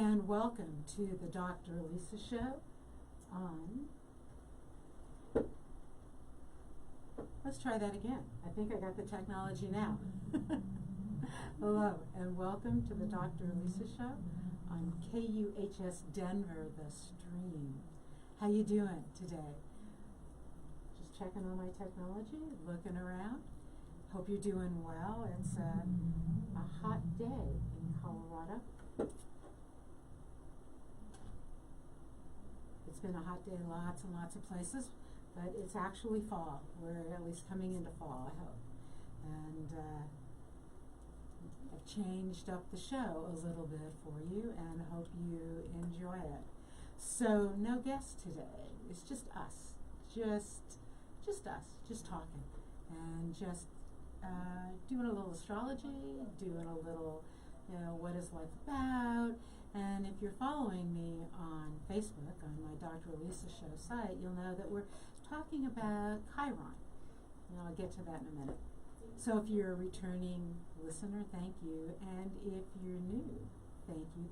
and welcome to the Dr. Elisa Show on, let's try that again. I think I got the technology now. Hello, and welcome to the Dr. Elisa Show on KUHS Denver, the stream. How you doing today? Just checking on my technology, looking around. Hope you're doing well. It's a hot day in Colorado. It's been a hot day lots and lots of places, but it's actually fall. We're at least coming into fall, I hope. And I've changed up the show a little bit for you and hope you enjoy it. So no guests today. It's just us. Just us, just talking. And just doing a little astrology, doing a little, what is life about. And if you're following me on Facebook, on my Dr. Elisa Show site, you'll know that we're talking about Chiron. And I'll get to that in a minute. So if you're a returning listener, thank you. And if you're new, thank you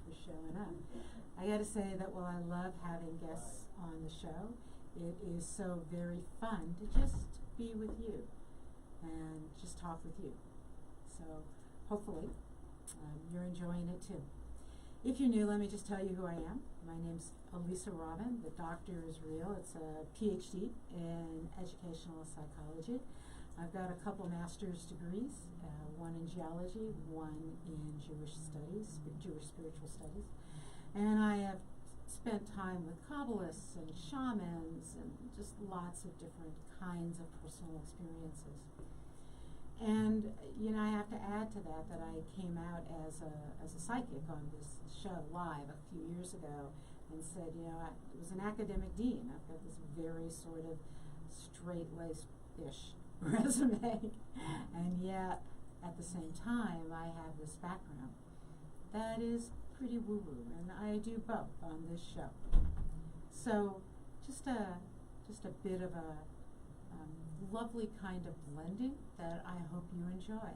for showing up. I got to say that while I love having guests on the show, it is so very fun to just be with you and just talk with you. So hopefully you're enjoying it too. If you're new, let me just tell you who I am. My name's Elisa Robin. The doctor is real. It's a PhD in educational psychology. I've got a couple master's degrees, one in geology, one in Jewish studies, Jewish spiritual studies. And I have spent time with Kabbalists and shamans and just lots of different kinds of personal experiences. And I have to add to that I came out as a psychic on this show live a few years ago and said, I was an academic dean. I've got this very sort of straight-laced-ish resume, and yet at the same time I have this background that is pretty woo-woo, and I do both on this show. So just a bit of a lovely kind of blending that I hope you enjoy.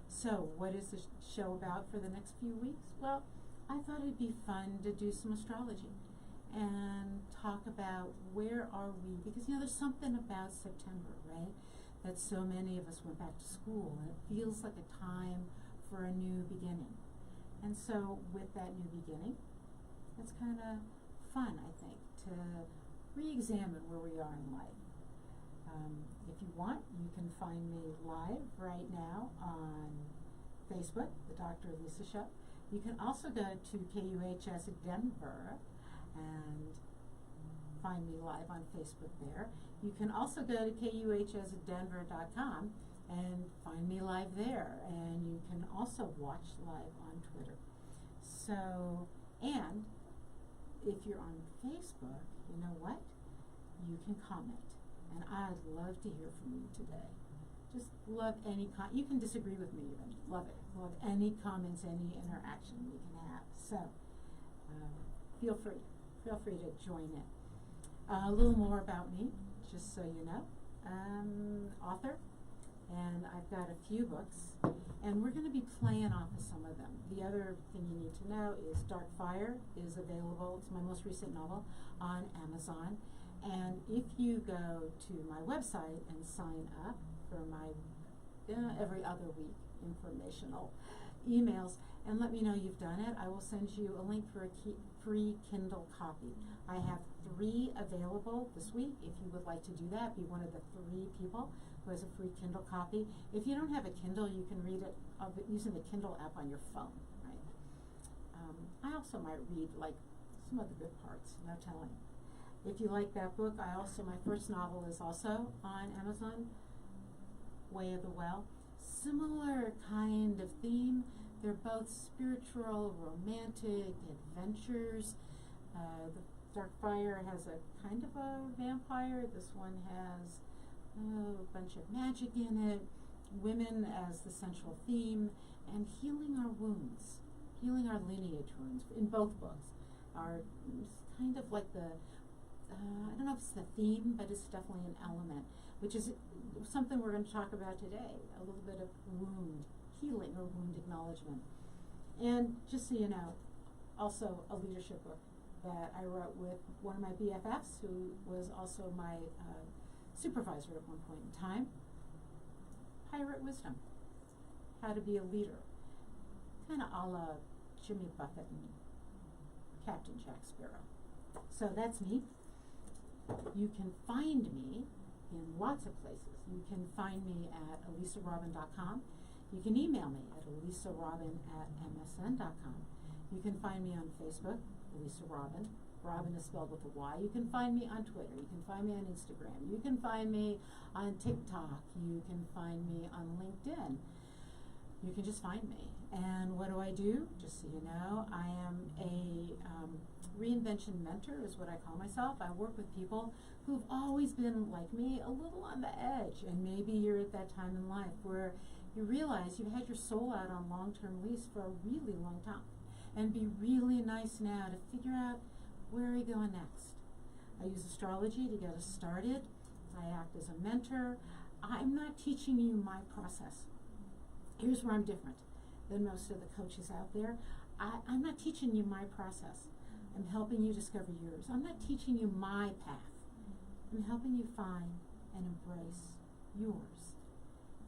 So what is the show about for the next few weeks? Well, I thought it'd be fun to do some astrology and talk about where are we, because there's something about September, right? That so many of us went back to school, and it feels like a time for a new beginning. And so with that new beginning, it's kind of fun, I think, to re-examine where we are in life. If you want, you can find me live right now on Facebook, the Dr. Elisa Show. You can also go to KUHS Denver and find me live on Facebook there. You can also go to KUHSdenver.com and find me live there. And you can also watch live on Twitter. So, and if you're on Facebook, you know what? You can comment. And I'd love to hear from you today. Just love any you can disagree with me even. Love it. Love any comments, any interaction we can have. So feel free. Feel free to join in. A little more about me, just so you know. Author, and I've got a few books, and we're going to be playing off of some of them. The other thing you need to know is Dark Fire is available. It's my most recent novel on Amazon. And if you go to my website and sign up for my every other week informational emails and let me know you've done it, I will send you a link for a free Kindle copy. I have 3 available this week. If you would like to do that, be one of the 3 people who has a free Kindle copy. If you don't have a Kindle, you can read it using the Kindle app on your phone, right? I also might read some of the good parts, no telling. If you like that book, my first novel is also on Amazon, Way of the Well. Similar kind of theme. They're both spiritual, romantic, adventures. The Dark Fire has a kind of a vampire. This one has a bunch of magic in it, women as the central theme, and healing our wounds, healing our lineage wounds in both books are kind of like the I don't know if it's the theme, but it's definitely an element, which is something we're going to talk about today, a little bit of wound healing or wound acknowledgement. And just so you know, also a leadership book that I wrote with one of my BFFs, who was also my supervisor at one point in time. Pirate Wisdom, How to Be a Leader, kind of a la Jimmy Buffett and Captain Jack Sparrow. So that's me. You can find me in lots of places. You can find me at elisarobin.com. You can email me at elisarobin@msn.com. You can find me on Facebook, Elisa Robin. Robin is spelled with a Y. You can find me on Twitter. You can find me on Instagram. You can find me on TikTok. You can find me on LinkedIn. You can just find me. And what do? Just so you know, I am a reinvention mentor is what I call myself. I work with people who've always been, like me, a little on the edge. And maybe you're at that time in life where you realize you've had your soul out on long-term lease for a really long time. And be really nice now to figure out, where are you going next? I use astrology to get us started. I act as a mentor. I'm not teaching you my process. Here's where I'm different than most of the coaches out there. I'm not teaching you my process. I'm helping you discover yours. I'm not teaching you my path. I'm helping you find and embrace yours.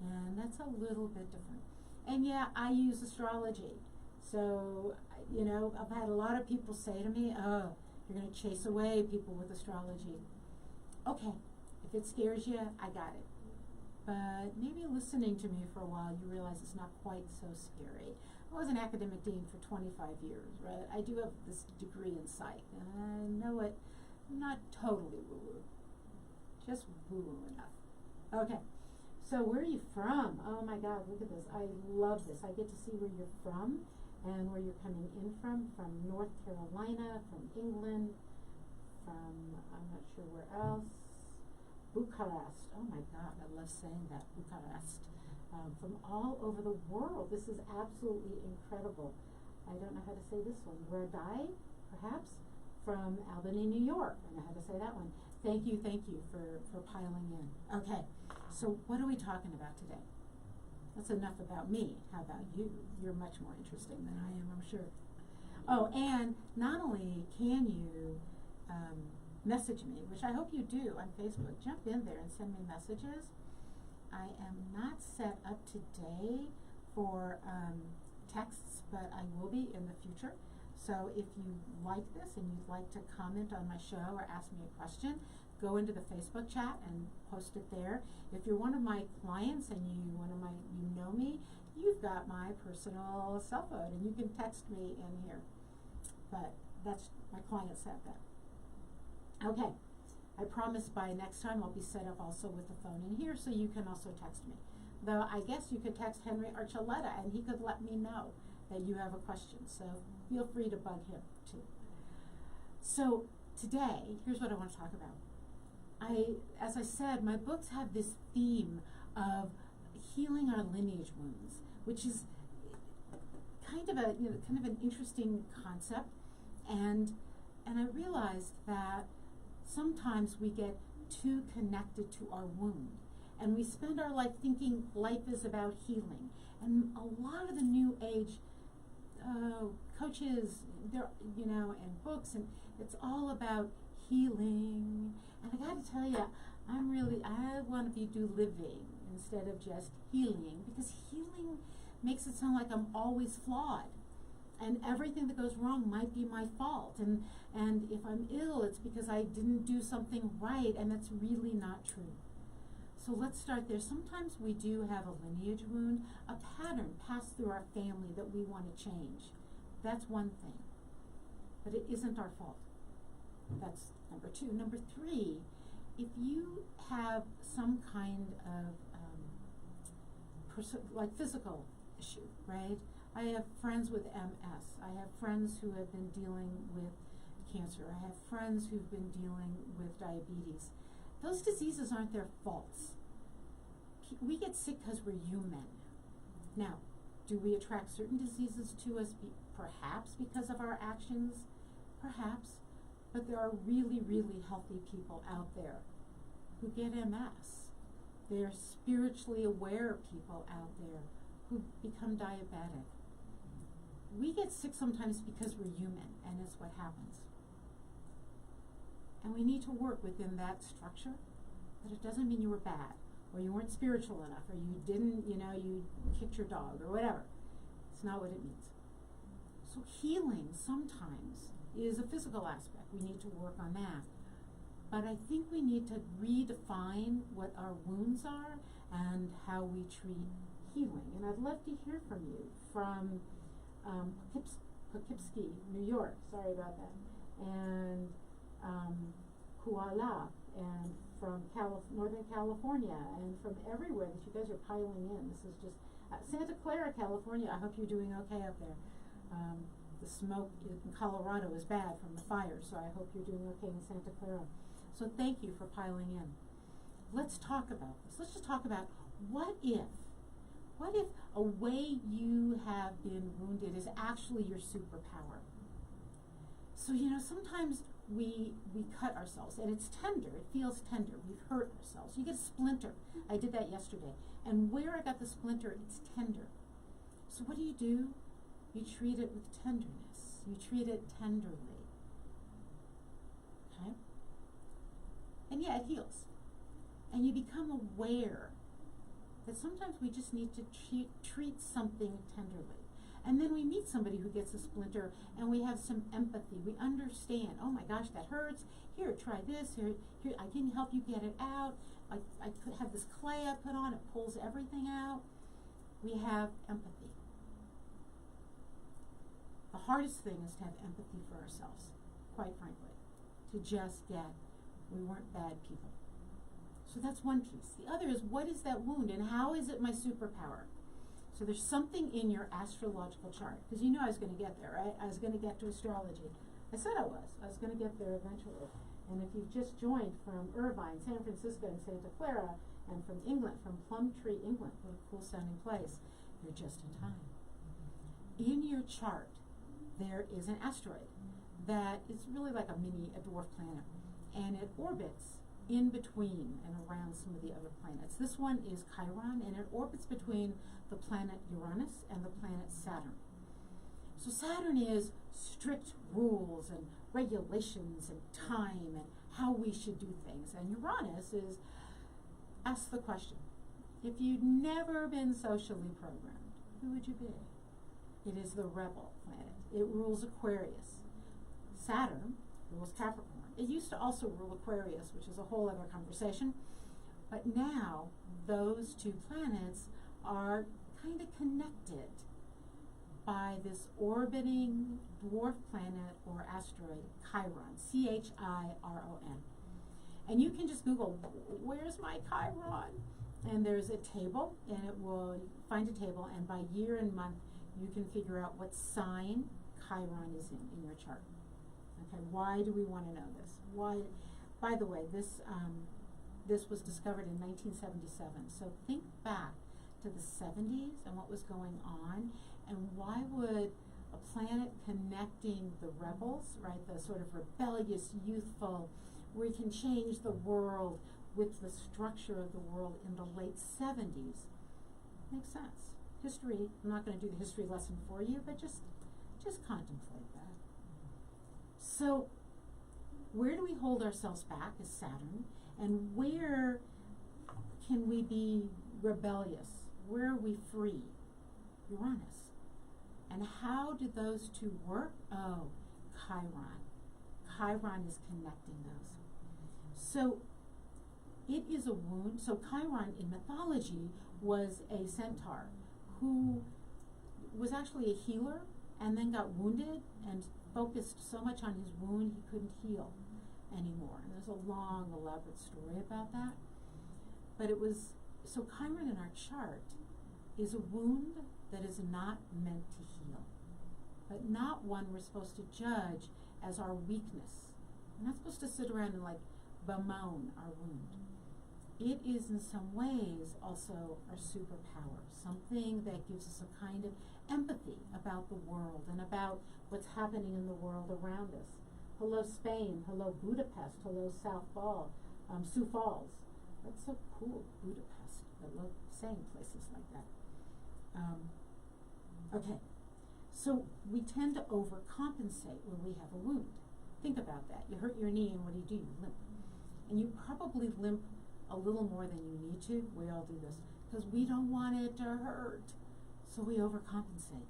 And that's a little bit different. And yeah, I use astrology. So, you know, I've had a lot of people say to me, oh, you're going to chase away people with astrology. Okay, if it scares you, I got it. But maybe listening to me for a while, you realize it's not quite so scary. I was an academic dean for 25 years, right? I do have this degree in psych, and I know it, not totally woo-woo, just woo-woo enough. Okay, so where are you from? Oh my God, look at this. I love this. I get to see where you're from and where you're coming in from North Carolina, from England, from, I'm not sure where else, Bucharest. Oh my God, I love saying that, Bucharest. From all over the world. This is absolutely incredible. I don't know how to say this one. Radai, perhaps, from Albany, New York. I know how to say that one. Thank you for piling in. Okay, so what are we talking about today? That's enough about me. How about you? You're much more interesting than I am, I'm sure. Oh, and not only can you message me, which I hope you do on Facebook, jump in there and send me messages. I am not set up today for texts, but I will be in the future. So if you like this and you'd like to comment on my show or ask me a question, go into the Facebook chat and post it there. If you're one of my clients and you know me, you've got my personal cell phone and you can text me in here. But that's, my client said that. Okay. I promise by next time I'll be set up also with the phone in here, so you can also text me. Though I guess you could text Henry Archuleta and he could let me know that you have a question. So feel free to bug him too. So today, here's what I want to talk about. As I said, my books have this theme of healing our lineage wounds, which is kind of an interesting concept. And I realized that sometimes we get too connected to our wound, and we spend our life thinking life is about healing. And a lot of the new age coaches, and books, and it's all about healing. And I got to tell you, I want to do living instead of just healing, because healing makes it sound like I'm always flawed. And everything that goes wrong might be my fault. And if I'm ill, it's because I didn't do something right, and that's really not true. So let's start there. Sometimes we do have a lineage wound, a pattern passed through our family that we want to change. That's one thing. But it isn't our fault. That's number two. Number three, if you have some kind of physical issue, right? I have friends with MS. I have friends who have been dealing with cancer. I have friends who've been dealing with diabetes. Those diseases aren't their faults. We get sick because we're human. Now, do we attract certain diseases to us perhaps because of our actions? Perhaps. But there are really, really healthy people out there who get MS. There are spiritually aware people out there who become diabetic. we get sick sometimes because we're human, and it's what happens. And we need to work within that structure, but it doesn't mean you were bad, or you weren't spiritual enough, or you didn't, you kicked your dog, or whatever. It's not what it means. So healing sometimes is a physical aspect. We need to work on that. But I think we need to redefine what our wounds are and how we treat healing. And I'd love to hear from you from Poughkeepsie, New York, sorry about that, and Kuala, and from Northern California, and from everywhere that you guys are piling in. This is just Santa Clara, California. I hope you're doing okay up there. The smoke in Colorado is bad from the fire, so I hope you're doing okay in Santa Clara. So thank you for piling in. Let's talk about this. Let's just talk about what if a way you have been wounded is actually your superpower. So, sometimes we cut ourselves, and it's tender. It feels tender. We've hurt ourselves. You get a splinter. I did that yesterday. And where I got the splinter, it's tender. So what do? You treat it with tenderness. You treat it tenderly. Okay? And yeah, it heals. And you become aware that sometimes we just need to treat something tenderly. And then we meet somebody who gets a splinter, and we have some empathy. We understand, oh my gosh, that hurts. Here, try this. Here, I can help you get it out. I could have this clay I put on. It pulls everything out. We have empathy. The hardest thing is to have empathy for ourselves, quite frankly. To just get, we weren't bad people. So that's one piece. The other is, what is that wound, and how is it my superpower? So there's something in your astrological chart, because I was going to get there, right? I was going to get to astrology. I said I was going to get there eventually. And if you've just joined from Irvine, San Francisco, and Santa Clara, and from England, from Plumtree, England, what a cool sounding place, you're just in time. In your chart, there is an asteroid that is really like a dwarf planet, and it orbits in between and around some of the other planets. This one is Chiron, and it orbits between the planet Uranus and the planet Saturn. So Saturn is strict rules and regulations and time and how we should do things. And Uranus is, ask the question, if you'd never been socially programmed, who would you be? It is the rebel planet. It rules Aquarius. Saturn rules Capricorn. It used to also rule Aquarius, which is a whole other conversation. But now those two planets are kind of connected by this orbiting dwarf planet or asteroid, Chiron, Chiron. And you can just Google, where's my Chiron? And there's a table, and it will find a table, and by year and month, you can figure out what sign Chiron is in your chart. Okay, why do we want to know this? Why? By the way, this was discovered in 1977. So think back to the 70s and what was going on, and why would a planet connecting the rebels, right, the sort of rebellious, youthful, we can change the world with the structure of the world in the late 70s, makes sense. History, I'm not going to do the history lesson for you, but just contemplate that. So where do we hold ourselves back as Saturn, and where can we be rebellious? Where are we free? Uranus. And how do those two work? Oh, Chiron. Chiron is connecting those. So it is a wound. So Chiron in mythology was a centaur who was actually a healer and then got wounded and focused so much on his wound he couldn't heal anymore. And there's a long, elaborate story about that. But it was, so Chiron in our chart is a wound that is not meant to heal, but not one we're supposed to judge as our weakness. We're not supposed to sit around and bemoan our wound. It is in some ways also our superpower, something that gives us a kind of empathy about the world and about what's happening in the world around us. Hello Spain, hello Budapest, hello Sioux Falls. That's so cool, Budapest. I love saying places like that. Okay, So we tend to overcompensate when we have a wound. Think about that. You hurt your knee, and what do? You limp. And you probably limp a little more than you need to. We all do this because we don't want it to hurt. So we overcompensate.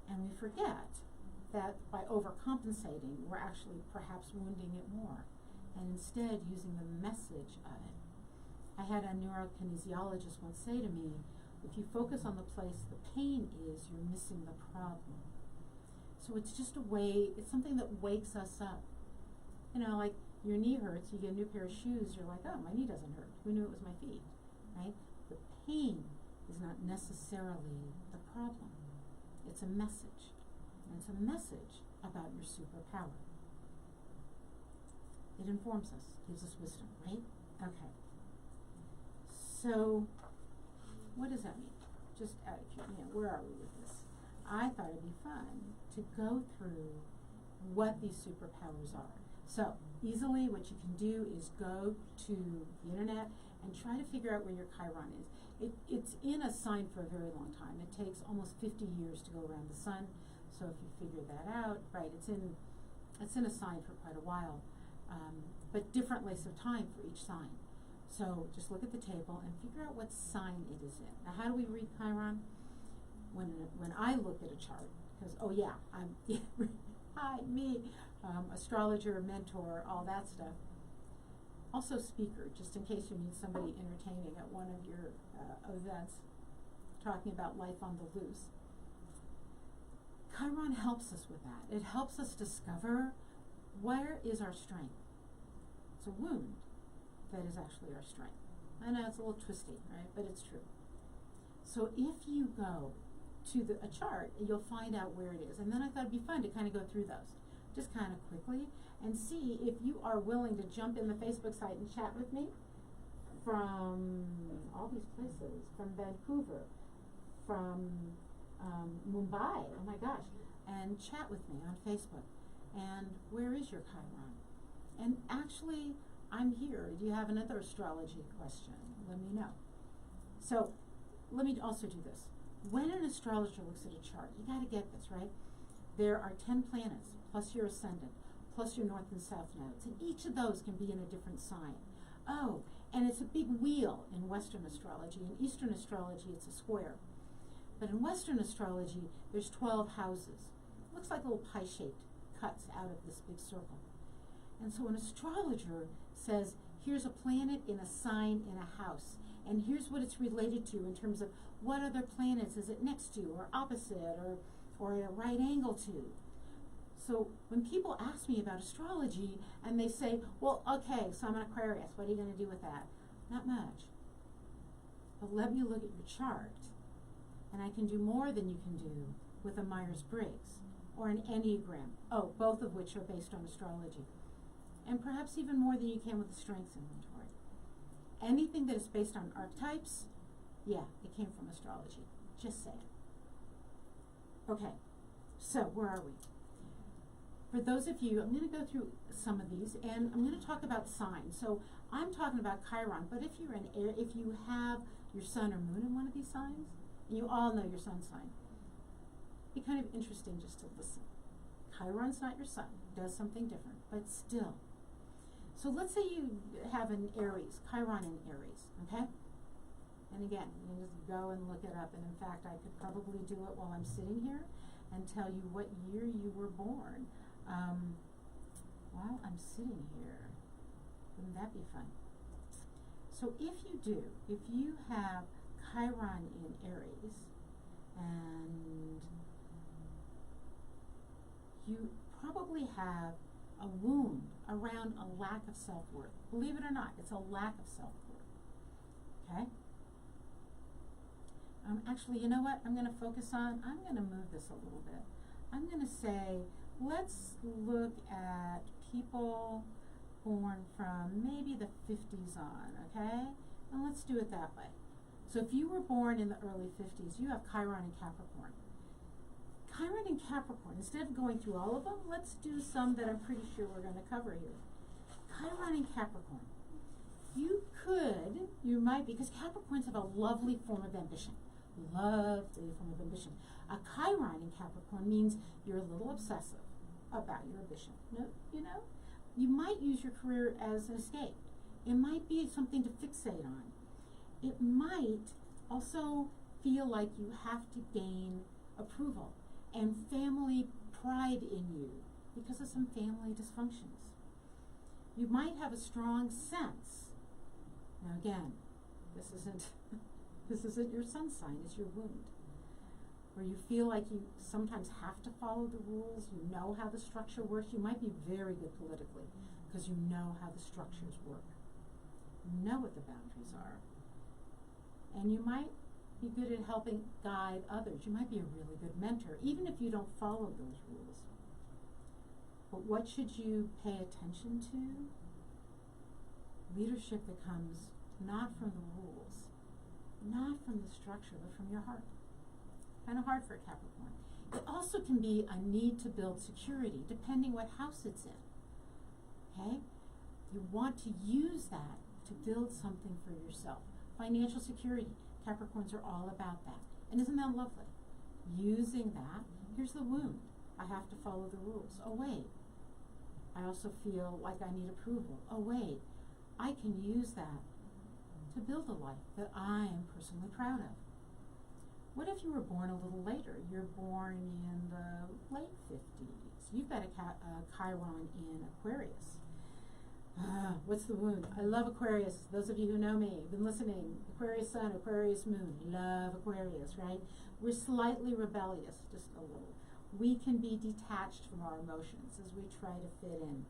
And we forget that by overcompensating, we're actually perhaps wounding it more, and instead using the message of it. I had a neurokinesiologist once say to me, if you focus on the place the pain is, you're missing the problem. So it's just a way, it's something that wakes us up. You know, like your knee hurts, you get a new pair of shoes, you're like, oh, my knee doesn't hurt. Who knew it was my feet, right? The pain is not necessarily the problem. It's a message. And it's a message about your superpower. It informs us, gives us wisdom, right? Okay. So, what does that mean? Just out of curiosity, where are we with this? I thought it'd be fun to go through what these superpowers are. So, easily what you can do is go to the internet and try to figure out where your Chiron is. It's in a sign for a very long time. It takes almost 50 years to go around the sun. So if you figure that out, right, it's in a sign for quite a while, but different lengths of time for each sign. So just look at the table and figure out what sign it is in. Now, how do we read Chiron? When I look at a chart, because I'm hi, me, astrologer, mentor, all that stuff. Also speaker, just in case you need somebody entertaining at one of your events, talking about life on the loose. Chiron helps us with that. It helps us discover where is our strength. It's a wound that is actually our strength. I know it's a little twisty, right? But it's true. So if you go to a chart, you'll find out where it is. And then I thought it'd be fun to kind of go through those, just kind of quickly, and see if you are willing to jump in the Facebook site and chat with me from all these places, from Vancouver, from Mumbai, oh my gosh, and chat with me on Facebook. And where is your Chiron? And actually, I'm here. Do you have another astrology question? Let me know. So, let me also do this. When an astrologer looks at a chart, you got to get this, right? There are 10 planets, plus your ascendant, plus your north and south nodes, and each of those can be in a different sign. Oh, and it's a big wheel in Western astrology. In Eastern astrology, it's a square. But in Western astrology, there's 12 houses. It looks like little pie-shaped cuts out of this big circle. And so an astrologer says, here's a planet in a sign in a house, and here's what it's related to in terms of what other planets is it next to, or opposite, or at a right angle to. So when people ask me about astrology, and they say, well, okay, so I'm an Aquarius, what are you going to do with that? Not much. But let me look at your chart. And I can do more than you can do with a Myers-Briggs or an Enneagram. Oh, both of which are based on astrology. And perhaps even more than you can with the strengths inventory. Anything that is based on archetypes, yeah, it came from astrology. Just saying. Okay, so where are we? For those of you, I'm going to go through some of these, and I'm going to talk about signs. So I'm talking about Chiron, but if you're in air, if you have your sun or moon in one of these signs, you all know your sun sign. It'd be kind of interesting just to listen. Chiron's not your sun, does something different, but still. So let's say you have an Aries, Chiron in Aries, okay? And again, you can just go and look it up, and in fact, I could probably do it while I'm sitting here and tell you what year you were born. While I'm sitting here, wouldn't that be fun? So if you do, if you have Chiron in Aries, and you probably have a wound around a lack of self-worth. Believe it or not, it's a lack of self-worth. Okay? Actually, you know what I'm going to focus on? I'm going to move this a little bit. I'm going to say, let's look at people born from maybe the 50s on, okay? And let's do it that way. So if you were born in the early 50s, you have Chiron in Capricorn. Chiron in Capricorn, instead of going through all of them, let's do some that I'm pretty sure we're going to cover here. Chiron in Capricorn. You might, because Capricorns have a lovely form of ambition. love the form of ambition. A Chiron in Capricorn means you're a little obsessive about your ambition. No, you know, you might use your career as an escape. It might be something to fixate on. It might also feel like you have to gain approval and family pride in you because of some family dysfunctions. You might have a strong sense. Now again, this isn't your sun sign, it's your wound. Where you feel like you sometimes have to follow the rules, you know how the structure works. You might be very good politically because you know how the structures work. You know what the boundaries are. And you might be good at helping guide others. You might be a really good mentor, even if you don't follow those rules. But what should you pay attention to? Leadership that comes not from the rules, not from the structure, but from your heart. Kind of hard for a Capricorn. It also can be a need to build security, depending what house it's in. Okay? You want to use that to build something for yourself. Financial security. Capricorns are all about that. And isn't that lovely? Using that, here's the wound. I have to follow the rules. Oh, wait. I also feel like I need approval. Oh, wait. I can use that to build a life that I am personally proud of. What if you were born a little later? You're born in the late 50s. You've got a Chiron in Aquarius. What's the wound? I love Aquarius. Those of you who know me, been listening. Aquarius sun, Aquarius moon. Love Aquarius, right? We're slightly rebellious, just a little. We can be detached from our emotions as we try to fit in.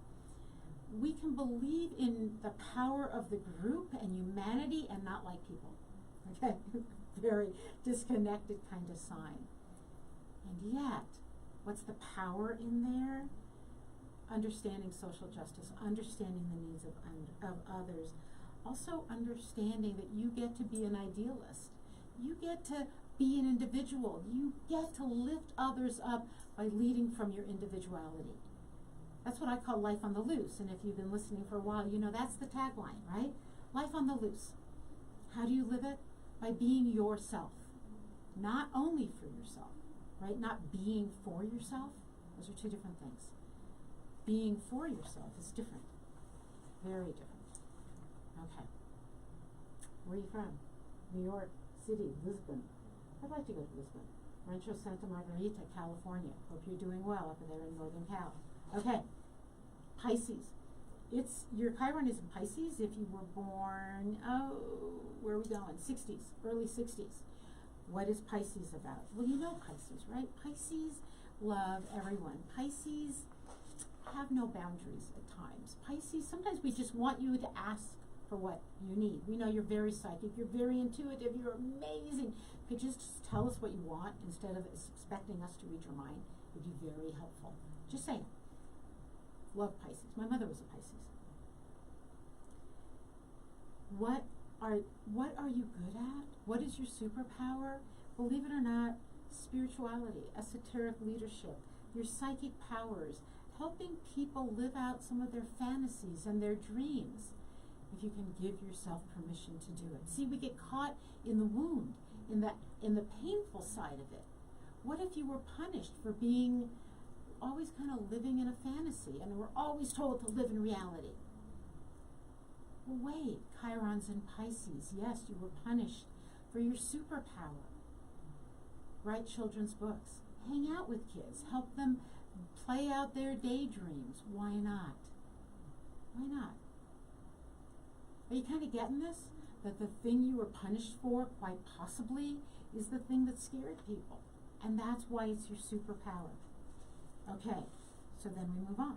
We can believe in the power of the group and humanity and not like people. Okay? Very disconnected kind of sign. And yet, what's the power in there? Understanding social justice, understanding the needs of others, also understanding that you get to be an idealist. You get to be an individual. You get to lift others up by leading from your individuality. That's what I call life on the loose. And if you've been listening for a while, you know that's the tagline, right? Life on the loose. How do you live it? By being yourself. Not only for yourself, right? Not being for yourself. Those are two different things. Being for yourself is different. Very different. Okay. Where are you from? New York City, Lisbon. I'd like to go to Lisbon. Rancho Santa Margarita, California. Hope you're doing well up there in Northern Cal. Okay. Pisces. It's your Chiron is in Pisces if you were born, where are we going? 60s, early 60s. What is Pisces about? Well, you know Pisces, right? Pisces love everyone. Pisces have no boundaries at times. Pisces, sometimes we just want you to ask for what you need. We know you're very psychic, you're very intuitive, you're amazing. Could you just tell us what you want instead of expecting us to read your mind? It would be very helpful. Just saying. Love Pisces. My mother was a Pisces. What are you good at? What is your superpower? Believe it or not, spirituality, esoteric leadership, your psychic powers, helping people live out some of their fantasies and their dreams, if you can give yourself permission to do it. See, we get caught in the wound, in the painful side of it. What if you were punished for being always kind of living in a fantasy and we're always told to live in reality? Well, wait, Chiron's in Pisces. Yes, you were punished for your superpower. Write children's books. Hang out with kids. Help them play out their daydreams. Why not? Why not? Are you kind of getting this? That the thing you were punished for, quite possibly, is the thing that scared people. And that's why it's your superpower. Okay, so then we move on.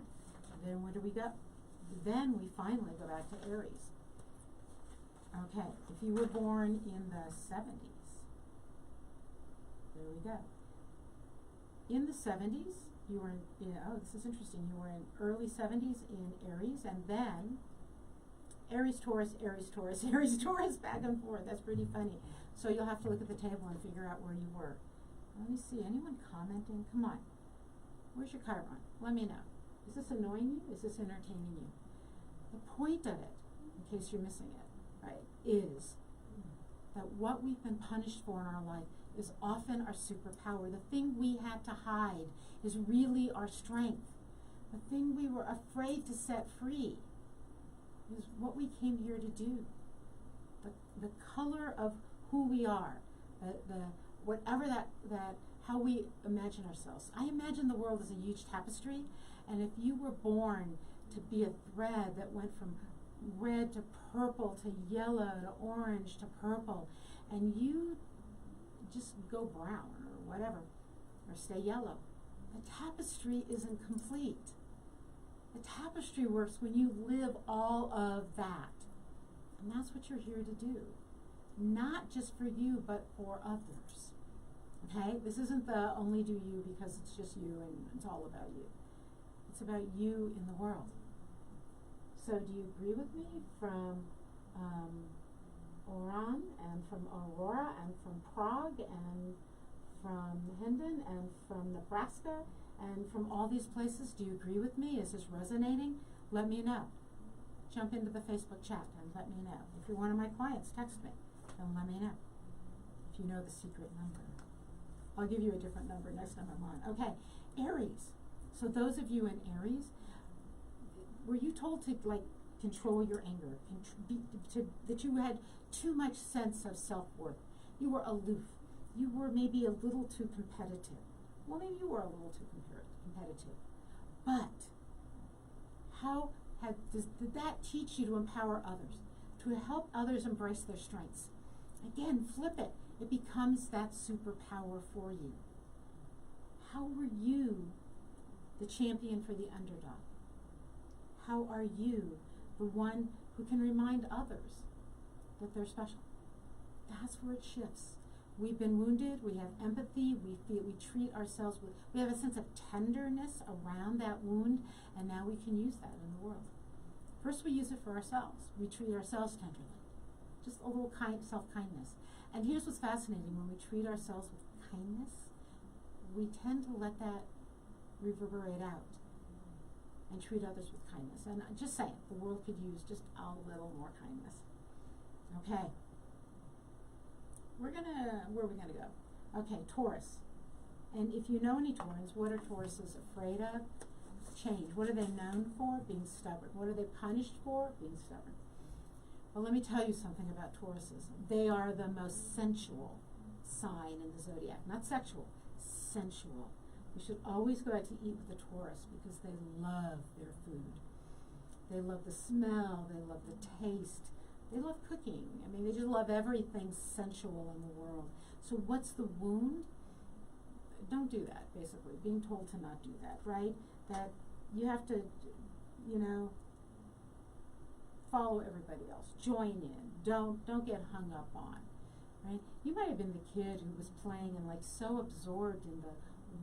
Then where do we go? Then we finally go back to Aries. Okay, if you were born in the 70s, there we go. In the 70s, you were in, this is interesting, you were in early 70s in Aries, and then Aries, Taurus, Aries, Taurus, Aries, Taurus, back and forth. That's pretty funny. So you'll have to look at the table and figure out where you were. Let me see, anyone commenting? Come on. Where's your Chiron? Let me know. Is this annoying you? Is this entertaining you? The point of it, in case you're missing it, right, is that what we've been punished for in our life is often our superpower. The thing we had to hide is really our strength. The thing we were afraid to set free is what we came here to do. The color of who we are, whatever that how we imagine ourselves. I imagine the world as a huge tapestry, and if you were born to be a thread that went from red to purple to yellow to orange to purple, and you just go brown or whatever, or stay yellow, the tapestry isn't complete. The tapestry works when you live all of that. And that's what you're here to do. Not just for you, but for others. Okay? This isn't the only do you because it's just you and it's all about you. It's about you in the world. So do you agree with me from Oran and from Aurora and from Prague and from Hendon and from Nebraska and from all these places? Do you agree with me? Is this resonating? Let me know. Jump into the Facebook chat and let me know. If you're one of my clients, text me and let me know. If you know the secret number. I'll give you a different number next time I'm on. Okay, Aries. So those of you in Aries, were you told to like control your anger, that you had too much sense of self-worth? You were aloof. You were maybe a little too competitive. Well, maybe you were a little too competitive. But how did that teach you to empower others, to help others embrace their strengths? Again, flip it. It becomes that superpower for you. How were you the champion for the underdog? How are you the one who can remind others that they're special? That's where it shifts. We've been wounded, we have empathy, we treat ourselves with, we have a sense of tenderness around that wound, and now we can use that in the world. First we use it for ourselves. We treat ourselves tenderly. Just a little self-kindness. And here's what's fascinating. When we treat ourselves with kindness, we tend to let that reverberate out and treat others with kindness. And just saying, the world could use just a little more kindness. Okay. Where are we gonna go? Okay, Taurus. And if you know any Taurans, what are Tauruses afraid of? Change. What are they known for? Being stubborn. What are they punished for? Being stubborn. Well, let me tell you something about Tauruses. They are the most sensual sign in the zodiac. Not sexual, sensual. You should always go out to eat with a Taurus because they love their food. They love the smell, they love the taste, they love cooking. I mean, they just love everything sensual in the world. So what's the wound? Don't do that, basically. Being told to not do that, right? That you have to, follow everybody else. Join in. Don't get hung up on, right? You might have been the kid who was playing and like so absorbed in the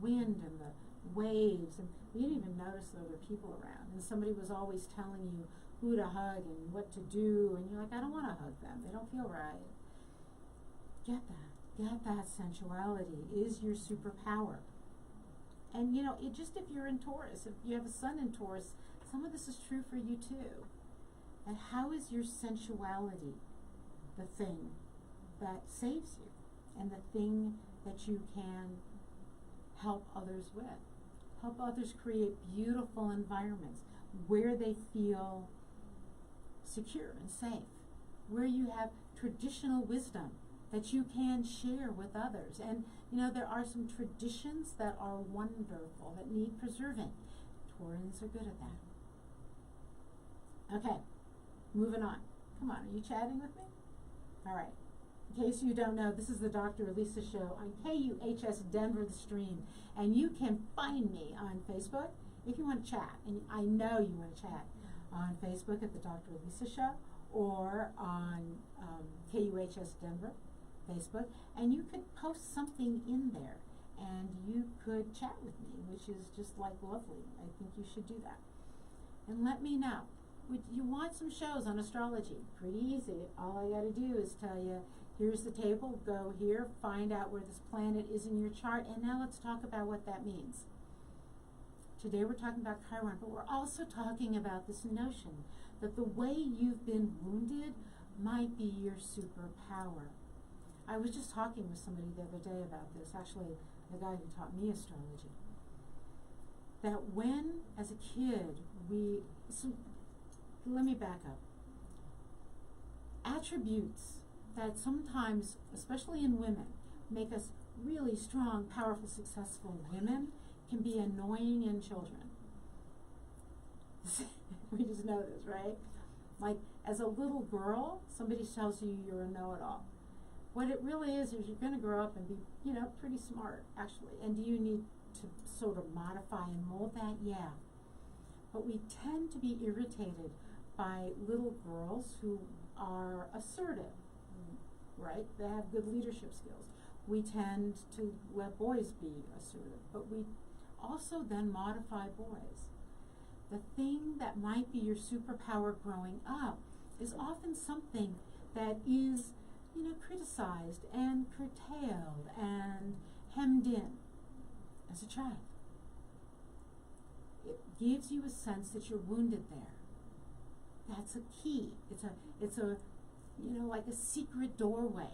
wind and the waves, and you didn't even notice there were people around. And somebody was always telling you who to hug and what to do, and you're like, I don't want to hug them. They don't feel right. Get that. Get that sensuality is your superpower. And if you're in Taurus, if you have a sun in Taurus, some of this is true for you too. And how is your sensuality the thing that saves you and the thing that you can help others with? Help others create beautiful environments where they feel secure and safe, where you have traditional wisdom that you can share with others. And there are some traditions that are wonderful, that need preserving. Taurans are good at that. Okay, moving on. Come on, are you chatting with me? All right. In case you don't know, this is the Dr. Elisa Show on KUHS Denver, the stream. And you can find me on Facebook if you want to chat. And I know you want to chat on Facebook at the Dr. Elisa Show or on KUHS Denver Facebook. And you could post something in there and you could chat with me, which is just like lovely. I think you should do that. And let me know. Would you want some shows on astrology? Pretty easy. All I got to do is tell you, here's the table, go here, find out where this planet is in your chart, and now let's talk about what that means. Today we're talking about Chiron, but we're also talking about this notion that the way you've been wounded might be your superpower. I was just talking with somebody the other day about this, actually the guy who taught me astrology, that when, as a kid, let me back up. Attributes that sometimes, especially in women, make us really strong, powerful, successful women can be annoying in children. We just know this, right? Like, as a little girl, somebody tells you you're a know-it-all. What it really is you're going to grow up and be, pretty smart, actually. And do you need to sort of modify and mold that? Yeah. But we tend to be irritated by little girls who are assertive, right? They have good leadership skills. We tend to let boys be assertive, but we also then modify boys. The thing that might be your superpower growing up is often something that is, criticized and curtailed and hemmed in as a child. It gives you a sense that you're wounded there. That's a key. It's a like a secret doorway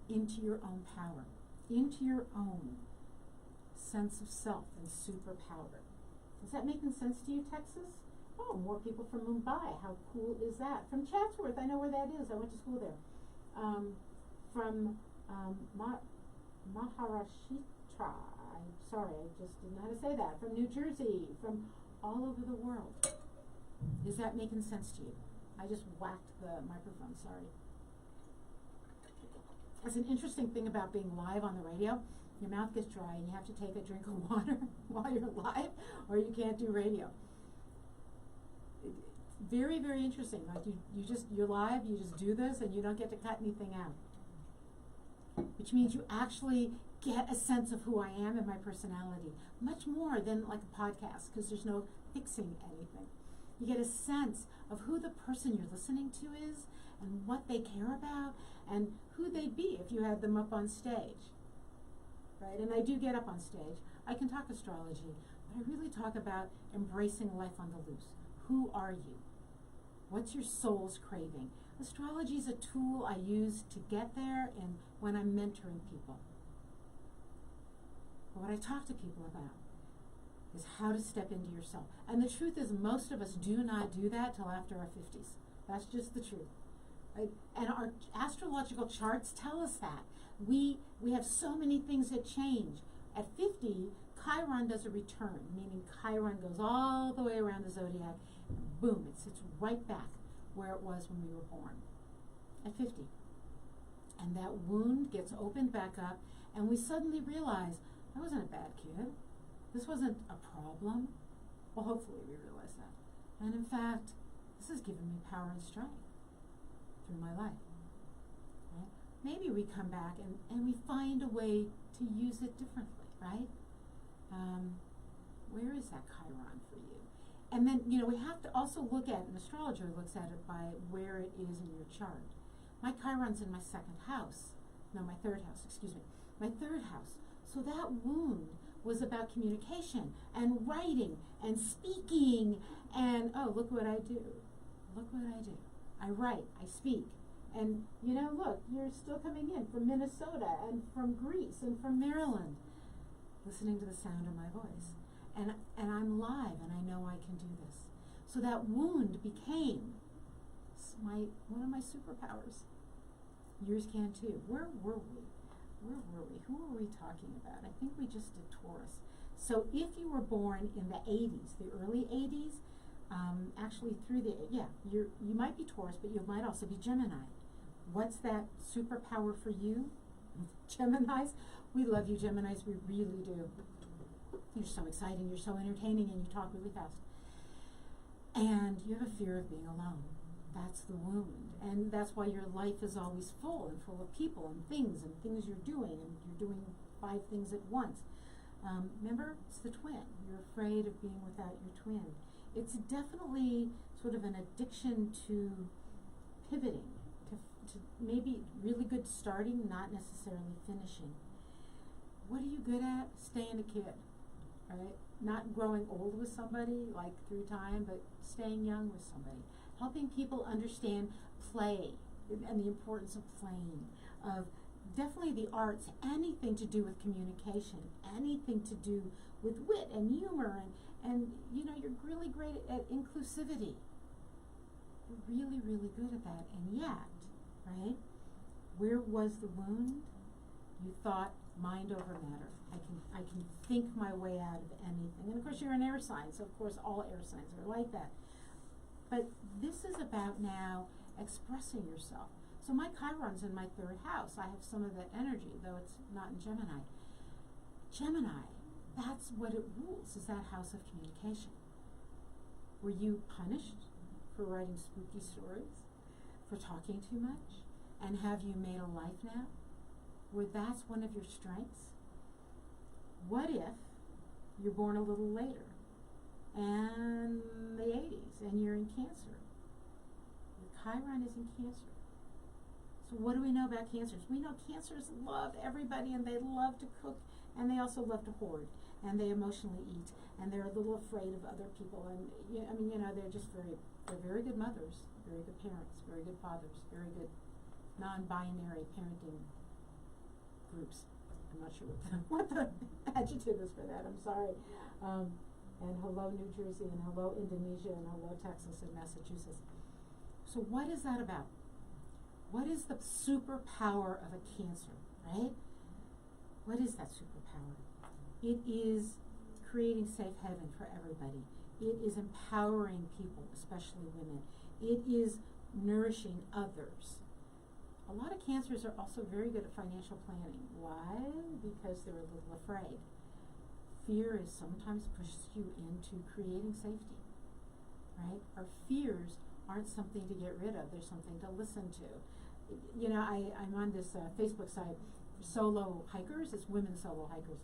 into your own power, into your own sense of self and superpower. Is that making sense to you, Texas? Oh, more people from Mumbai. How cool is that? From Chatsworth, I know where that is. I went to school there. From Maharashtra. I'm sorry, I just didn't know how to say that. From New Jersey, from all over the world. Is that making sense to you? I just whacked the microphone, sorry. It's an interesting thing about being live on the radio. Your mouth gets dry and you have to take a drink of water while you're live, or you can't do radio. Very, very interesting. Like you're live, you just do this and you don't get to cut anything out. Which means you actually get a sense of who I am and my personality. Much more than like a podcast, because there's no fixing anything. You get a sense of who the person you're listening to is and what they care about and who they'd be if you had them up on stage. Right? And I do get up on stage. I can talk astrology, but I really talk about embracing life on the loose. Who are you? What's your soul's craving? Astrology is a tool I use to get there and when I'm mentoring people. But what I talk to people about is how to step into yourself. And the truth is most of us do not do that till after our 50s. That's just the truth. Right? And our astrological charts tell us that. We have so many things that change. At 50, Chiron does a return, meaning Chiron goes all the way around the zodiac. Boom, it sits right back where it was when we were born, at 50. And that wound gets opened back up, and we suddenly realize, I wasn't a bad kid. This wasn't a problem. Well, hopefully we realize that. And in fact, this has given me power and strength through my life. Right? Maybe we come back and we find a way to use it differently, right? Where is that Chiron for you? And then, we have to also look at, an astrologer looks at it by where it is in your chart. My Chiron's in my my third house, excuse me. My third house. So that wound was about communication and writing and speaking and, oh, look what I do. Look what I do. I write, I speak. And, look, you're still coming in from Minnesota and from Greece and from Maryland, listening to the sound of my voice. And I'm live, and I know I can do this. So that wound became one of my superpowers. Yours can too. Where were we? Who were we talking about? I think we just did Taurus. So if you were born in the 80s, the early 80s, actually you might be Taurus, but you might also be Gemini. What's that superpower for you? Geminis? We love you, Geminis. We really do. You're so exciting, you're so entertaining, and you talk really fast. And you have a fear of being alone. That's the wound. And that's why your life is always full of people and things you're doing, and you're doing 5 things at once. Remember, it's the twin. You're afraid of being without your twin. It's definitely sort of an addiction to pivoting, to maybe really good starting, not necessarily finishing. What are you good at? Staying a kid. Right? Not growing old with somebody, like through time, but staying young with somebody. Helping people understand play and the importance of playing, of definitely the arts, anything to do with communication, anything to do with wit and humor, and you know, you're really great at inclusivity. You're really, really good at that. And yet, right, where was the wound? You thought mind over matter. I can think my way out of anything. And of course you're an air sign, so of course all air signs are like that. But this is about now expressing yourself. So my Chiron's in my 3rd house. I have some of that energy, though it's not in Gemini. Gemini, that's what it rules, is that house of communication. Were you punished for writing spooky stories? For talking too much? And have you made a life now where that's one of your strengths? What if you're born a little later and the 80s and you're in Cancer? Your Chiron is in Cancer. So what do we know about Cancers? We know Cancers love everybody, and they love to cook, and they also love to hoard, and they emotionally eat, and they're a little afraid of other people, and I mean, you know, they're very good mothers, very good parents, very good fathers, very good non-binary parenting groups. I'm not sure what the adjective is for that. I'm sorry. And hello New Jersey, and hello Indonesia, and hello Texas and Massachusetts. So what is that about? What is the superpower of a Cancer, right? What is that superpower? It is creating safe haven for everybody. It is empowering people, especially women. It is nourishing others. A lot of Cancers are also very good at financial planning. Why? Because they're a little afraid. Fear is sometimes pushes you into creating safety, right? Our fears aren't something to get rid of. They're something to listen to. You know, I'm on this Facebook site for solo hikers. It's women solo hikers.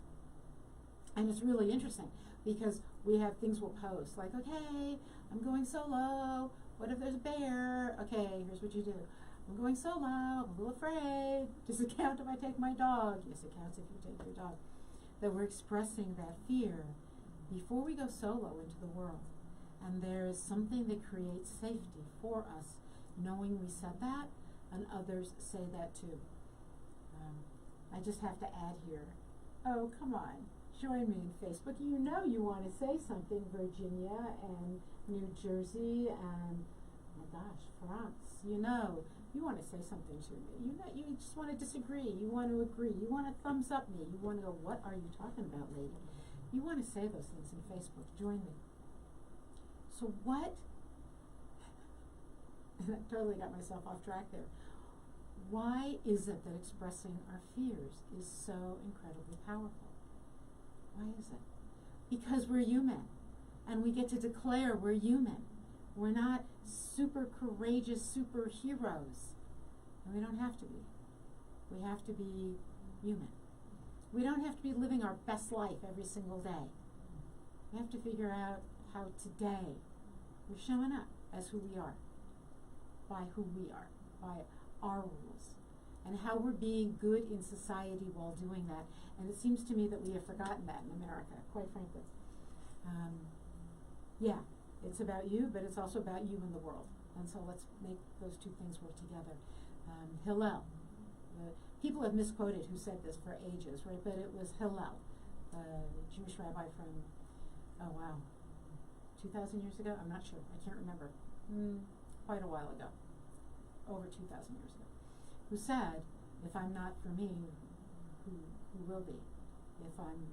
And it's really interesting because we have things we'll post like, okay, I'm going solo. What if there's a bear? Okay, here's what you do. I'm going solo. I'm a little afraid. Does it count if I take my dog? Yes, it counts if you take your dog. That we're expressing that fear before we go solo into the world. And there is something that creates safety for us, knowing we said that, and others say that too. I just have to add here, oh, come on, join me in Facebook. You know you want to say something, Virginia and New Jersey and, oh my gosh, France. You know, you want to say something to me. You know, you just want to disagree. You want to agree. You want to thumbs up me. You want to go, what are you talking about, lady? You want to say those things in Facebook. Join me. So what, I totally got myself off track there. Why is it that expressing our fears is so incredibly powerful? Why is it? Because we're human, and we get to declare we're human. We're not super courageous superheroes, and we don't have to be. We have to be human. We don't have to be living our best life every single day. We have to figure out how today we're showing up as who we are, by who we are, by our rules, and how we're being good in society while doing that. And it seems to me that we have forgotten that in America, quite frankly. Yeah, it's about you, but it's also about you and the world. And so let's make those two things work together. Hillel. People have misquoted who said this for ages, right? But it was Hillel, the Jewish rabbi from, 2,000 years ago? I'm not sure. I can't remember. Quite a while ago. Over 2,000 years ago. Who said, if I'm not for me, who will be? If I'm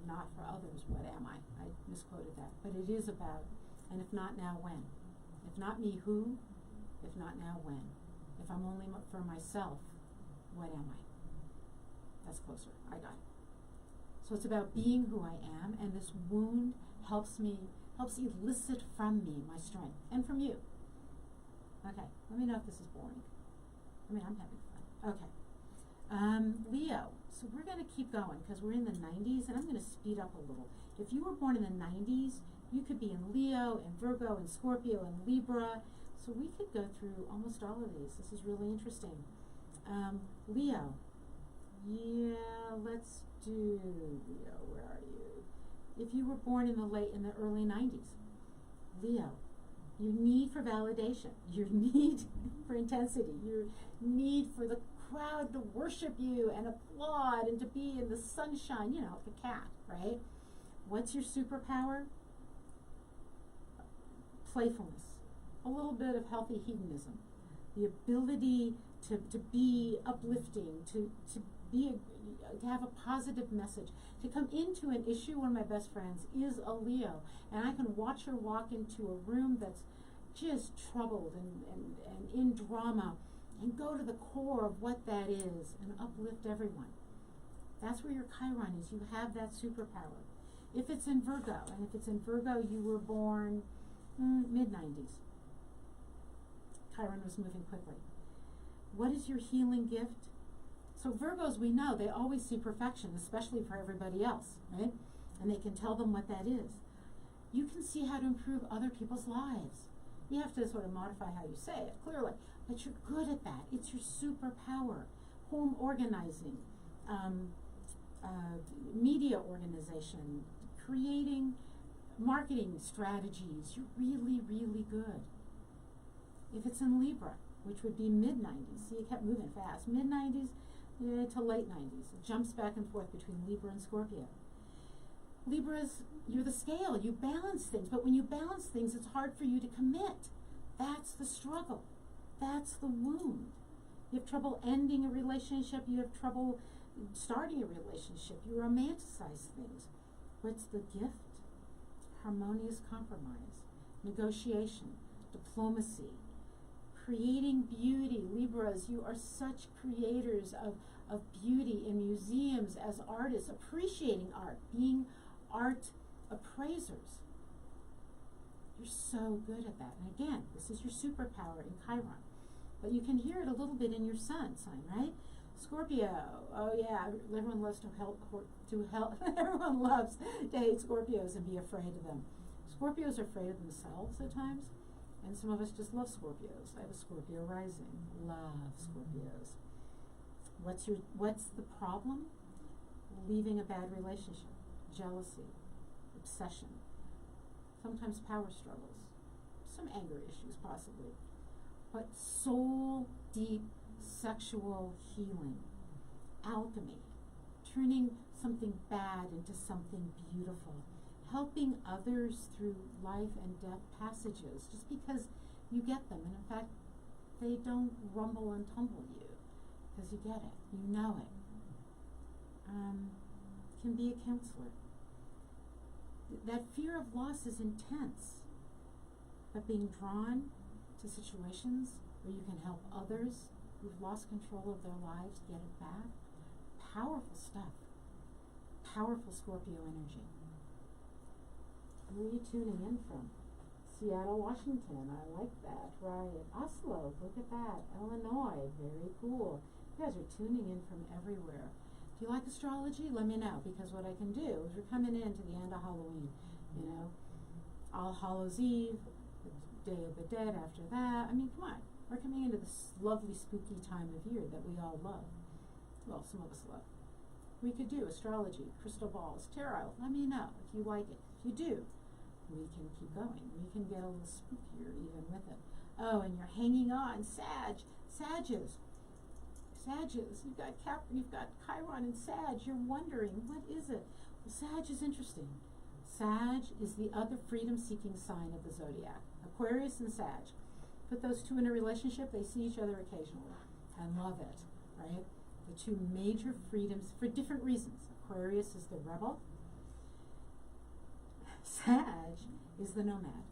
not for others, what am I? I misquoted that. But it is about, and if not now, when? If not me, who? If not now, when? If I'm only for myself, what am I? That's closer. I got it. So it's about being who I am, and this wound helps elicit from me my strength, and from you. Okay, let me know if this is boring. I mean, I'm having fun. Okay. Leo. So we're going to keep going because we're in the 90s, and I'm going to speed up a little. If you were born in the 90s, you could be in Leo, and Virgo, and Scorpio, and Libra. So we could go through almost all of these. This is really interesting. Leo. Yeah, let's do Leo. Where are you? If you were born in the early 90s, Leo, your need for validation, your need for intensity, your need for the crowd to worship you and applaud and to be in the sunshine, you know, like a cat, right? What's your superpower? Playfulness, a little bit of healthy hedonism, the ability to be uplifting, to have a positive message, to come into an issue. One of my best friends is a Leo, and I can watch her walk into a room that's just troubled and in drama, and go to the core of what that is and uplift everyone. That's where your Chiron is. You have that superpower. If it's in Virgo, and if it's in Virgo, you were born mid-90s. Chiron was moving quickly. What is your healing gift? So Virgos, we know, they always see perfection, especially for everybody else, right? And they can tell them what that is. You can see how to improve other people's lives. You have to sort of modify how you say it, clearly, but you're good at that. It's your superpower. Home organizing, media organization, creating marketing strategies. You're really, really good. If it's in Libra, which would be mid-90s, see, it kept moving fast, mid-90s to late 90s. It jumps back and forth between Libra and Scorpio. Libras, you're the scale. You balance things, but when you balance things, it's hard for you to commit. That's the struggle. That's the wound. You have trouble ending a relationship. You have trouble starting a relationship. You romanticize things. What's the gift? Harmonious compromise, negotiation, diplomacy, creating beauty. Libras, you are such creators of beauty in museums, as artists, appreciating art, being art appraisers. You're so good at that. And again, this is your superpower in Chiron. But you can hear it a little bit in your sun sign, right? Scorpio, oh yeah, everyone loves everyone loves to hate Scorpios and be afraid of them. Scorpios are afraid of themselves at times, and some of us just love Scorpios. I have a Scorpio rising. Love Scorpios. What's the problem? Leaving a bad relationship, jealousy, obsession, sometimes power struggles, some anger issues possibly, but soul deep sexual healing, alchemy, turning something bad into something beautiful, helping others through life and death passages just because you get them. And in fact, they don't rumble and tumble you because you get it, you know it. Can be a counselor. That fear of loss is intense, but being drawn to situations where you can help others who've lost control of their lives get it back, powerful stuff. Powerful Scorpio energy. Where are you tuning in from? Seattle, Washington. I like that. Right. Oslo. Look at that. Illinois. Very cool. You guys are tuning in from everywhere. Do you like astrology? Let me know, because what I can do is we're coming into the end of Halloween. You know, All Hallows Eve, the Day of the Dead after that. I mean, come on. We're coming into this lovely spooky time of year that we all love. Well, some of us love. We could do astrology, crystal balls, tarot. Let me know if you like it. If you do, we can keep going. We can get a little spookier even with it. Oh, and you're hanging on. Sages. You've got Chiron and Sag. You're wondering, what is it? Well, Sag is interesting. Sag is the other freedom-seeking sign of the zodiac. Aquarius and Sag. Put those two in a relationship, they see each other occasionally and love it, right? The two major freedoms for different reasons. Aquarius is the rebel. Sag is the nomad.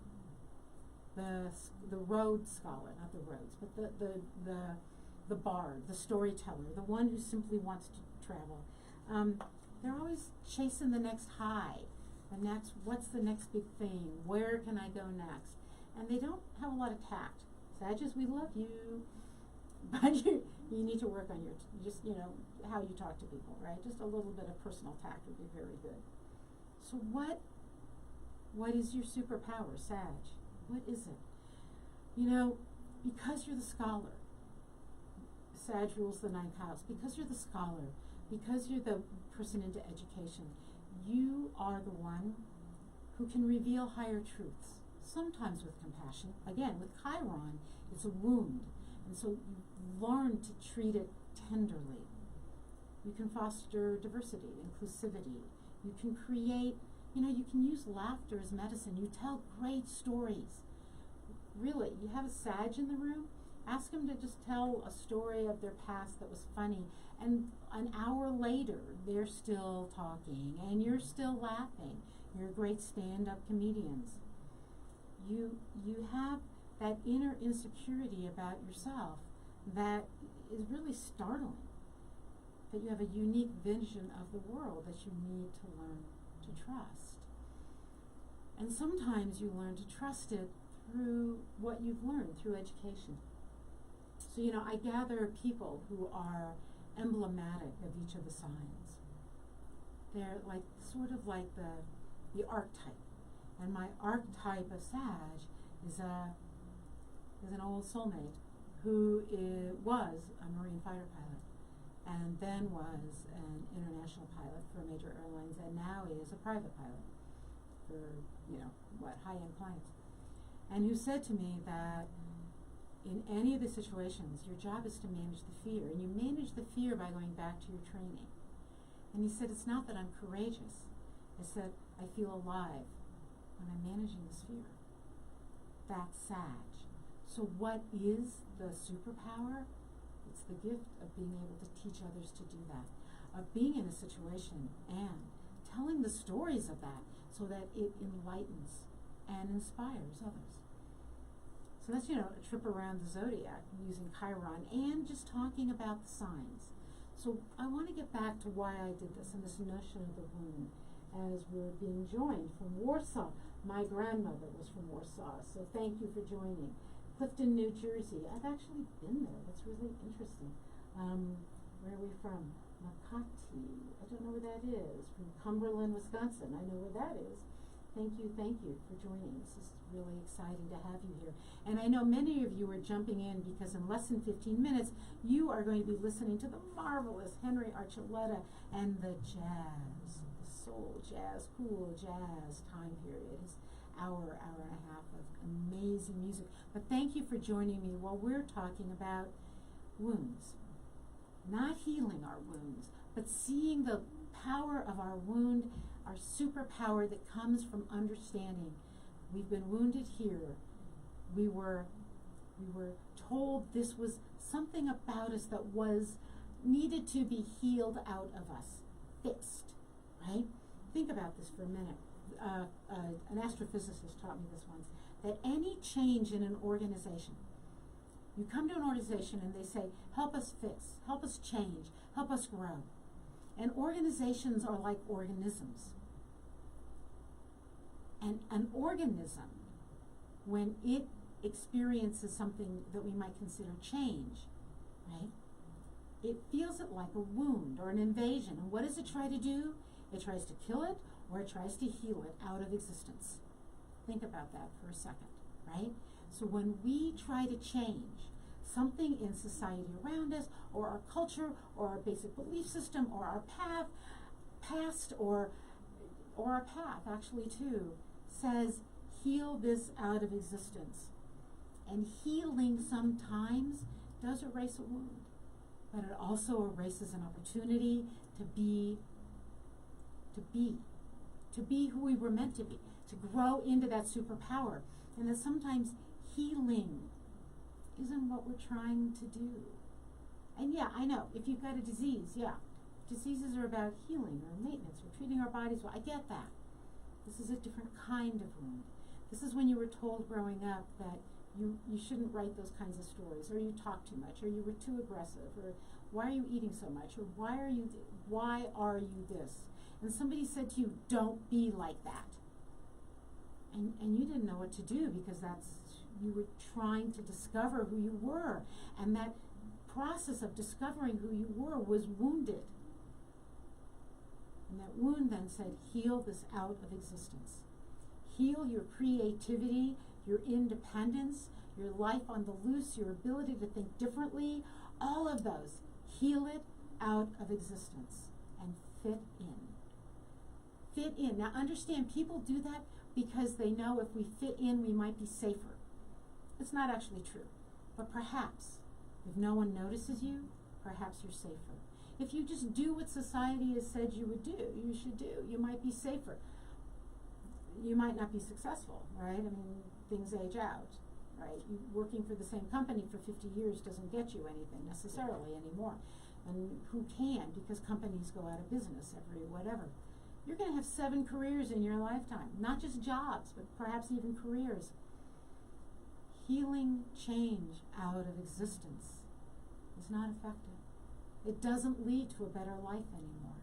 The road scholar, not the roads, but the bard, the storyteller, the one who simply wants to travel. They're always chasing the next high, what's the next big thing? Where can I go next? And they don't have a lot of tact. Sagittarius, we love you, but you need to work on how you talk to people, right? Just a little bit of personal tact would be very good. So what is your superpower, Sag? What is it? You know, because you're the scholar, Sag rules the ninth house. Because you're the scholar, because you're the person into education, you are the one who can reveal higher truths, sometimes with compassion. Again, with Chiron, it's a wound. And so you learn to treat it tenderly. You can foster diversity, inclusivity. You can create, you can use laughter as medicine. You tell great stories. Really, you have a Sag in the room, ask them to just tell a story of their past that was funny, and an hour later, they're still talking, and you're still laughing. You're great stand-up comedians. You have that inner insecurity about yourself that is really startling. That you have a unique vision of the world that you need to learn to trust. And sometimes you learn to trust it through what you've learned, through education. So, I gather people who are emblematic of each of the signs. They're sort of like the archetype. And my archetype of Sag is an old soulmate who was a Marine fighter pilot, and then was an international pilot for major airlines, and now is a private pilot for, high-end clients. And who said to me that in any of the situations, your job is to manage the fear, and you manage the fear by going back to your training. And he said, it's not that I'm courageous. It's that I feel alive when I'm managing this fear. That's Sag. So what is the superpower? It's the gift of being able to teach others to do that, of being in a situation and telling the stories of that so that it enlightens and inspires others. So that's, a trip around the zodiac using Chiron and just talking about the signs. So I want to get back to why I did this and this notion of the wound as we're being joined from Warsaw. My grandmother was from Warsaw, so thank you for joining. Clifton, New Jersey. I've actually been there. That's really interesting. Where are we from? Makati. I don't know where that is. From Cumberland, Wisconsin. I know where that is. Thank you for joining. This is really exciting to have you here. And I know many of you are jumping in because in less than 15 minutes, you are going to be listening to the marvelous Henry Archuleta and the jazz, the soul jazz, cool jazz time period. His hour and a half of amazing music. But thank you for joining me while we're talking about wounds. Not healing our wounds, but seeing the power of our wound, our superpower that comes from understanding we've been wounded here. We were told this was something about us that needed to be healed out of us, fixed, right? Think about this for a minute. An astrophysicist taught me this once, that any change in an organization, you come to an organization and they say, help us fix, help us change, help us grow. And organizations are like organisms. And an organism, when it experiences something that we might consider change, right? It feels it like a wound or an invasion. And what does it try to do? It tries to kill it, or it tries to heal it out of existence. Think about that for a second, right? So when we try to change something in society around us, or our culture, or our basic belief system, or our past, or our path actually too, says heal this out of existence. And healing sometimes does erase a wound, but it also erases an opportunity to be who we were meant to be, to grow into that superpower. And that sometimes healing isn't what we're trying to do. And yeah, I know, if you've got a disease, diseases are about healing or maintenance or treating our bodies well. I get that. This is a different kind of wound. This is when you were told growing up that you shouldn't write those kinds of stories, or you talk too much, or you were too aggressive, or why are you eating so much, or why are you this? And somebody said to you, don't be like that. And you didn't know what to do because you were trying to discover who you were. And that process of discovering who you were was wounded. And that wound then said, heal this out of existence. Heal your creativity, your independence, your life on the loose, your ability to think differently, all of those. Heal it out of existence and fit in. Fit in. Now understand, people do that because they know if we fit in, we might be safer. It's not actually true. But perhaps, if no one notices you, perhaps you're safer. If you just do what society has said you would do, you should do, you might be safer. You might not be successful, right? I mean, things age out, right? Working for the same company for 50 years doesn't get you anything necessarily anymore. And who can, because companies go out of business every whatever. You're going to have 7 careers in your lifetime, not just jobs, but perhaps even careers. Healing change out of existence is not effective. It doesn't lead to a better life anymore.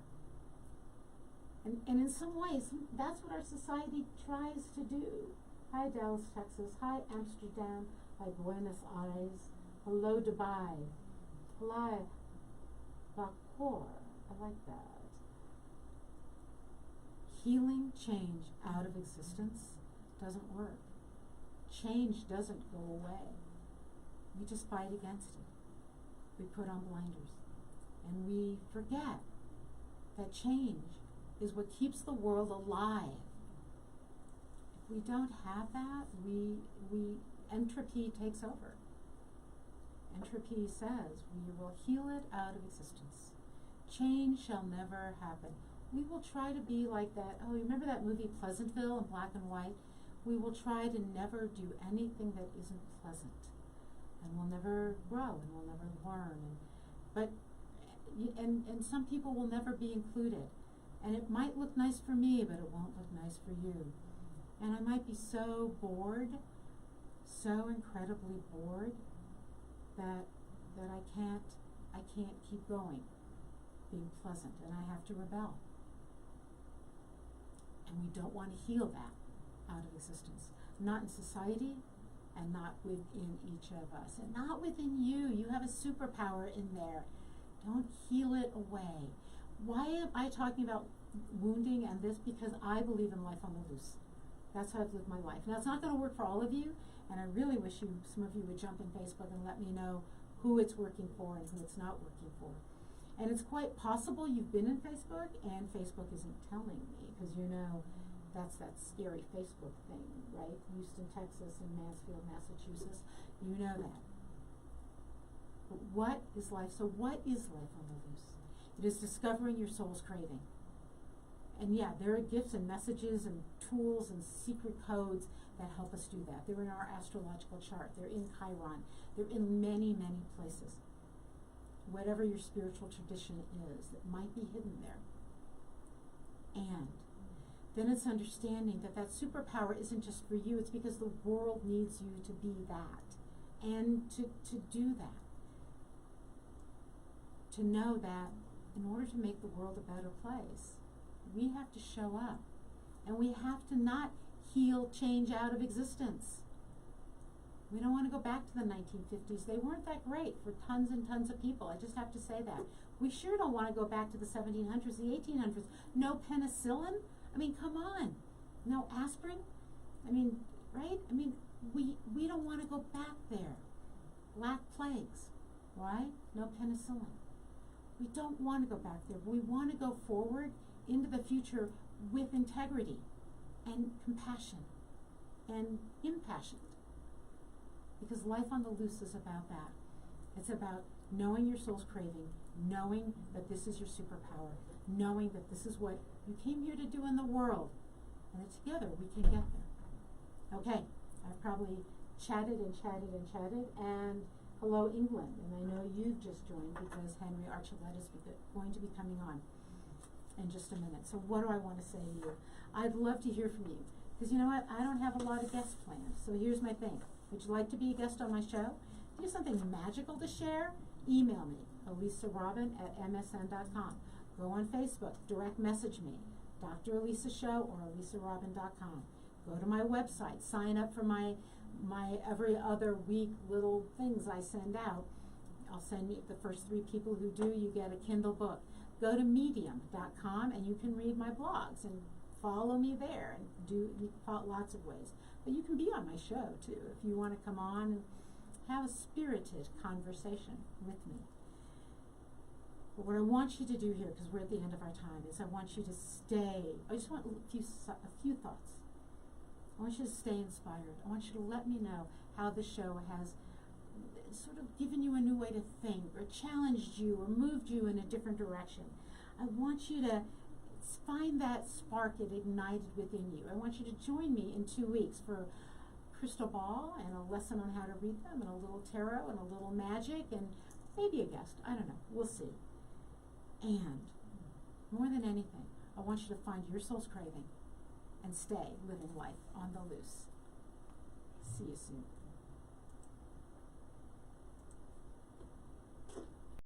And in some ways, that's what our society tries to do. Hi, Dallas, Texas. Hi, Amsterdam. Hi, Buenos Aires. Hello, Dubai. Hi, Bakur. I like that. Healing change out of existence doesn't work. Change doesn't go away. We just fight against it. We put on blinders. And we forget that change is what keeps the world alive. If we don't have that, entropy takes over. Entropy says we will heal it out of existence. Change shall never happen. We will try to be like that. Oh, remember that movie Pleasantville in black and white? We will try to never do anything that isn't pleasant. And we'll never grow and we'll never learn. And some people will never be included. And it might look nice for me, but it won't look nice for you. And I might be so bored, so incredibly bored, that I can't keep going, being pleasant, and I have to rebel. And we don't want to heal that out of existence. Not in society, and not within each of us, and not within you. You have a superpower in there. Don't heal it away. Why am I talking about wounding and this? Because I believe in life on the loose. That's how I've lived my life. Now, it's not going to work for all of you, and I really wish some of you would jump in Facebook and let me know who it's working for and who it's not working for. And it's quite possible you've been in Facebook, and Facebook isn't telling me, because you know that's that scary Facebook thing, right? Houston, Texas, and Mansfield, Massachusetts. You know that. But what is life? So what is life on the loose? It is discovering your soul's craving. And yeah, there are gifts and messages and tools and secret codes that help us do that. They're in our astrological chart. They're in Chiron. They're in many, many places. Whatever your spiritual tradition is, it might be hidden there. And then it's understanding that that superpower isn't just for you. It's because the world needs you to be that. And to do that. To know that in order to make the world a better place, we have to show up. And we have to not heal change out of existence. We don't want to go back to the 1950s. They weren't that great for tons and tons of people. I just have to say that. We sure don't want to go back to the 1700s, the 1800s. No penicillin? I mean, come on. No aspirin? I mean, right? I mean, we don't want to go back there. Black plagues. Why? No penicillin. We don't want to go back there. We want to go forward into the future with integrity and compassion and impassioned. Because life on the loose is about that. It's about knowing your soul's craving, knowing that this is your superpower, knowing that this is what you came here to do in the world, and that together we can get there. Okay, I've probably chatted, and hello England, and I know you've just joined because Henry Archuleta is going to be coming on in just a minute. So what do I want to say to you? I'd love to hear from you, because you know what, I don't have a lot of guests planned, so here's my thing. Would you like to be a guest on my show? If you have something magical to share, email me, elisarobin@msn.com. Go on Facebook, direct message me, Dr. Elisa Show or elisarobin.com. Go to my website, sign up for my every other week little things I send out. I'll send you the first 3 people who do, you get a Kindle book. Go to medium.com and you can read my blogs and follow me there and do lots of ways. But you can be on my show too if you want to come on and have a spirited conversation with me. But what I want you to do here, because we're at the end of our time, is I want you to stay. I just want a few thoughts. I want you to stay inspired. I want you to let me know how the show has sort of given you a new way to think, or challenged you, or moved you in a different direction. I want you to find that spark it ignited within you. I want you to join me in 2 weeks for crystal ball and a lesson on how to read them, and a little tarot and a little magic, and maybe a guest. I don't know. We'll see. And more than anything, I want you to find your soul's craving and stay living life on the loose. See you soon.